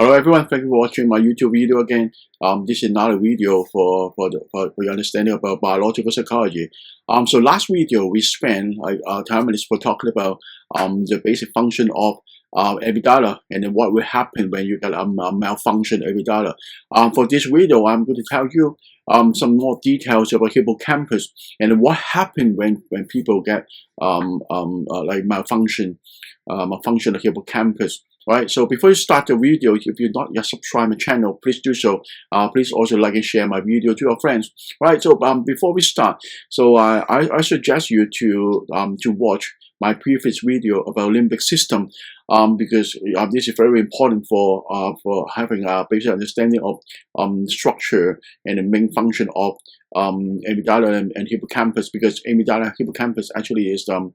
Hello everyone, thank you for watching my YouTube video again. This is another video for your understanding about biological psychology. So last video we spent like 10 minutes for talking about the basic function of amygdala and then what will happen when you get a malfunction amygdala. For this video, I'm going to tell you some more details about hippocampus and what happened when people get like malfunction of hippocampus. Right, so before you start the video, if you're not yet subscribed my channel, please do so. Please also like and share my video to your friends. Right, so before we start, so I suggest you to watch my previous video about limbic system, because this is very important for having a basic understanding of structure and the main function of amygdala and hippocampus, because amygdala and hippocampus actually is the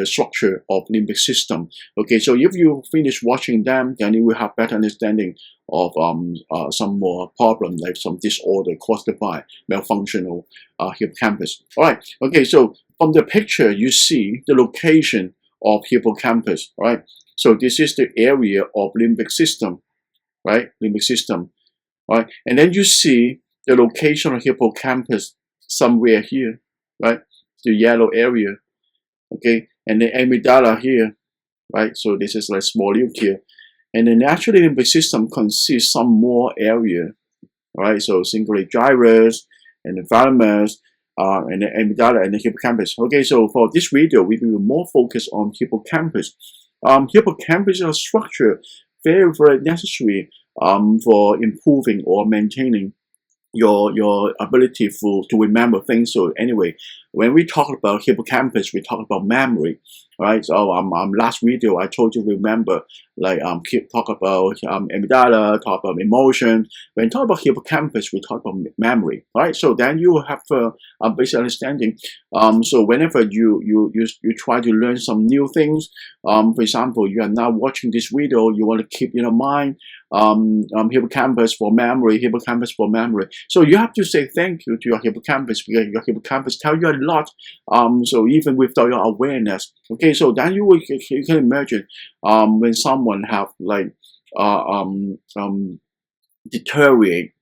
structure of limbic system. Okay, so if you finish watching them, then you will have better understanding of some more problem, like some disorder caused by malfunctional hippocampus. All right, okay, so from the picture you see the location of hippocampus, right? So this is the area of limbic system, right? Limbic system, right? And then you see the location of hippocampus somewhere here, right? The yellow area, okay? And the amygdala here, right? So this is like small loop here. And then actually limbic system consists some more area, right? So cingulate gyrus and the thalamus, and the amygdala and the hippocampus. Okay, so for this video, we will more focus on hippocampus. Hippocampus is a structure very necessary for improving or maintaining your ability to remember things. So anyway, when we talk about hippocampus, we talk about memory, right? So last video I told you remember, like talk about amygdala, talk about emotion. When talk about hippocampus, we talk about memory, right? So then you have a basic understanding. So whenever you try to learn some new things, for example, you are now watching this video, you want to keep in your mind hippocampus for memory, hippocampus for memory. So you have to say thank you to your hippocampus, because your hippocampus tell you a lot. So even without your awareness, okay. So then you can imagine when someone have like deteriorate,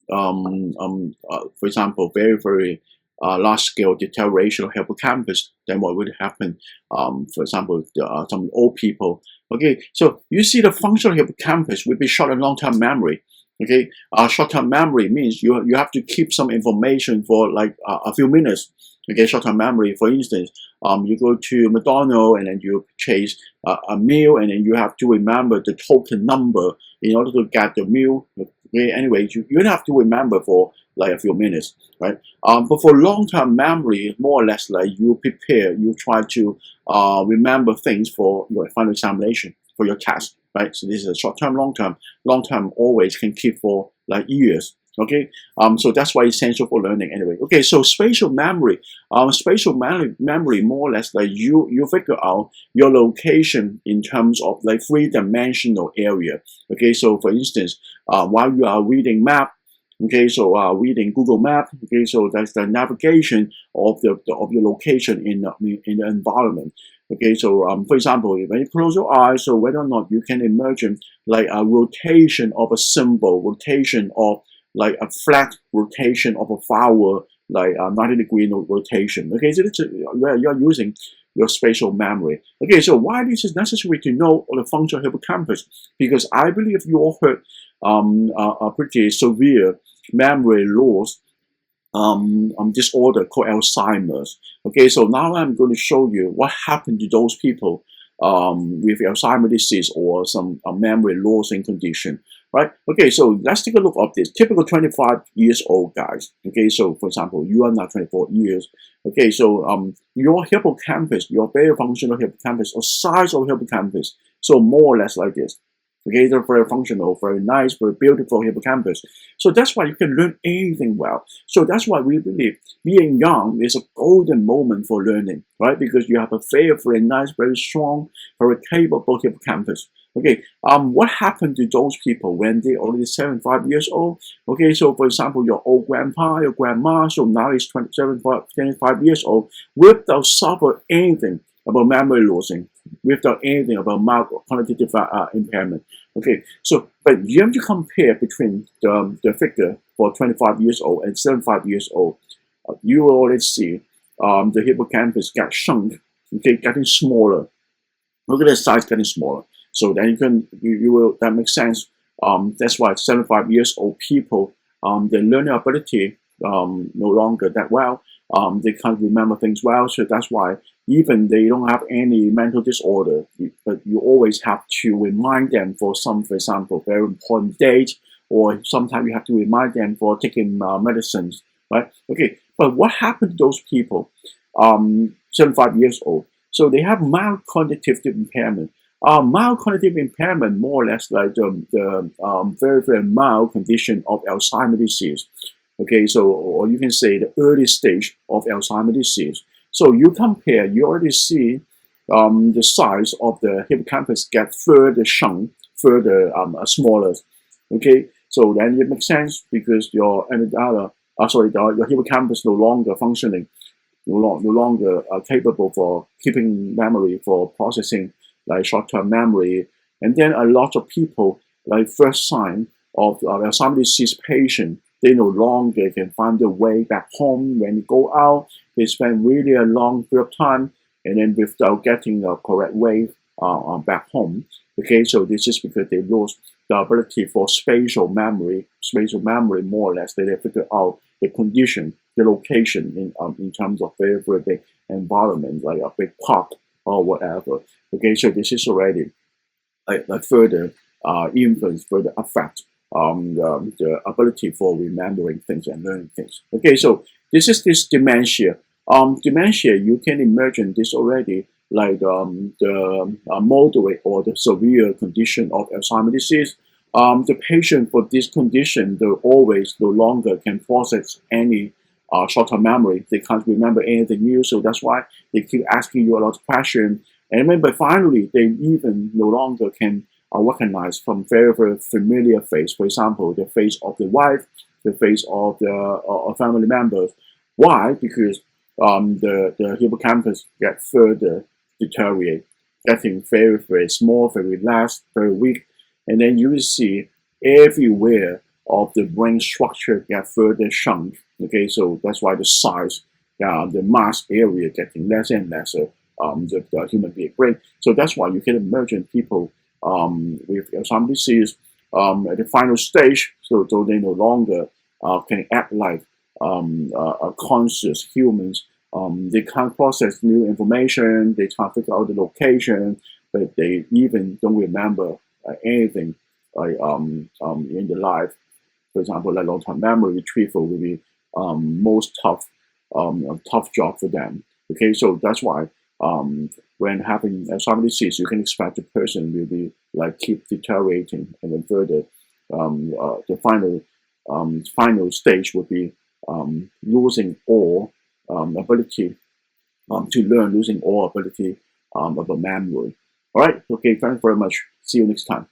for example, very large scale deterioration of hippocampus, then what would happen? For example, some old people. Okay, so you see the function of hippocampus will be short and long term memory. Okay, short term memory means you have to keep some information for like a few minutes. Okay, short term memory, for instance, you go to McDonald's and then you purchase a meal, and then you have to remember the total number in order to get the meal. Okay, anyway, you don't have to remember for like a few minutes, right? But for long-term memory, more or less like you prepare, you try to remember things for your final examination, for your test, right? So this is a short-term, long-term. Long-term always can keep for like years. Okay, so that's why it's essential for learning anyway. Okay, so spatial memory, memory more or less like you figure out your location in terms of like three-dimensional area. Okay, so for instance, while you are reading map, okay, so reading Google Map, okay, so that's the navigation of your location in the environment. Okay, so for example, when you close your eyes, so whether or not you can imagine like a rotation of a symbol, rotation of like a flat rotation of a flower, like a 90-degree rotation. Okay, so you're using your spatial memory. Okay, so why this is necessary to know the function of hippocampus? Because I believe you all heard a pretty severe memory loss disorder called Alzheimer's. Okay, so now I'm going to show you what happened to those people with Alzheimer's disease or some memory losing condition, right? Okay, so let's take a look at this. Typical 25 years old guys. Okay, so for example, you are now 24 years. Okay, so your hippocampus, your very functional hippocampus, or size of hippocampus, so more or less like this. Okay, they're very functional, very nice, very beautiful hippocampus. So that's why you can learn anything well. So that's why we believe being young is a golden moment for learning, right? Because you have a very nice, very strong, very capable hippocampus. Okay, what happened to those people when they're already 75 years old? Okay, so for example, your old grandpa, your grandma, so now he's 25 years old, without suffer anything about memory losing. without anything about mild cognitive impairment. Okay, so but you have to compare between the figure for 25 years old and 75 years old. You will already see the hippocampus get shrunk, okay, getting smaller. Look at the size getting smaller. So then you will, that makes sense. That's why 75 years old people, their learning ability no longer that well. They can't remember things well. So that's why even they don't have any mental disorder, but you always have to remind them for some, for example, very important date, or sometimes you have to remind them for taking medicines, right? Okay, but what happened to those people, 75 years old? So they have mild cognitive impairment. Mild cognitive impairment, more or less like the very, very mild condition of Alzheimer's disease. Okay, so, or you can say the early stage of Alzheimer's disease. So you compare, you already see the size of the hippocampus get further shrunk, further smaller. Okay, so then it makes sense because your amygdala, your hippocampus no longer functioning, no longer capable for keeping memory, for processing like short-term memory. And then a lot of people, like first sign of Alzheimer's disease patient, they no longer can find their way back home. When they go out, they spend really a long period of time, and then without getting the correct way back home. Okay, so this is because they lose the ability for spatial memory more or less. They figure out the condition, the location in terms of very, very big environment, like a big park or whatever. Okay, so this is already a further influence, further affect the ability for remembering things and learning things. Okay, so this is this dementia. Dementia, you can imagine this already, like the moderate or the severe condition of Alzheimer's disease. The patient for this condition, they always no longer can process any short-term memory. They can't remember anything new, so that's why they keep asking you a lot of questions. And then, but finally, they even no longer can recognize from very, very familiar face. For example, the face of the wife, the face of the family members. Why? Because the hippocampus get further deteriorate, getting very, very small, very relaxed, very weak. And then you will see everywhere of the brain structure get further shrunk. Okay, so that's why the size, the mass area getting less and lesser, the human being brain. So that's why you can imagine people with Alzheimer's disease at the final stage, so they no longer can act like conscious humans. They can't process new information, they can't figure out the location, but they even don't remember anything like in the life. For example, like long-term memory retrieval will be most tough job for them. Okay, so that's why when having Alzheimer's disease, you can expect the person will be like keep deteriorating, and then further the final stage would be losing all ability to learn, losing all ability of a memory. All right, okay, thanks very much. See you next time.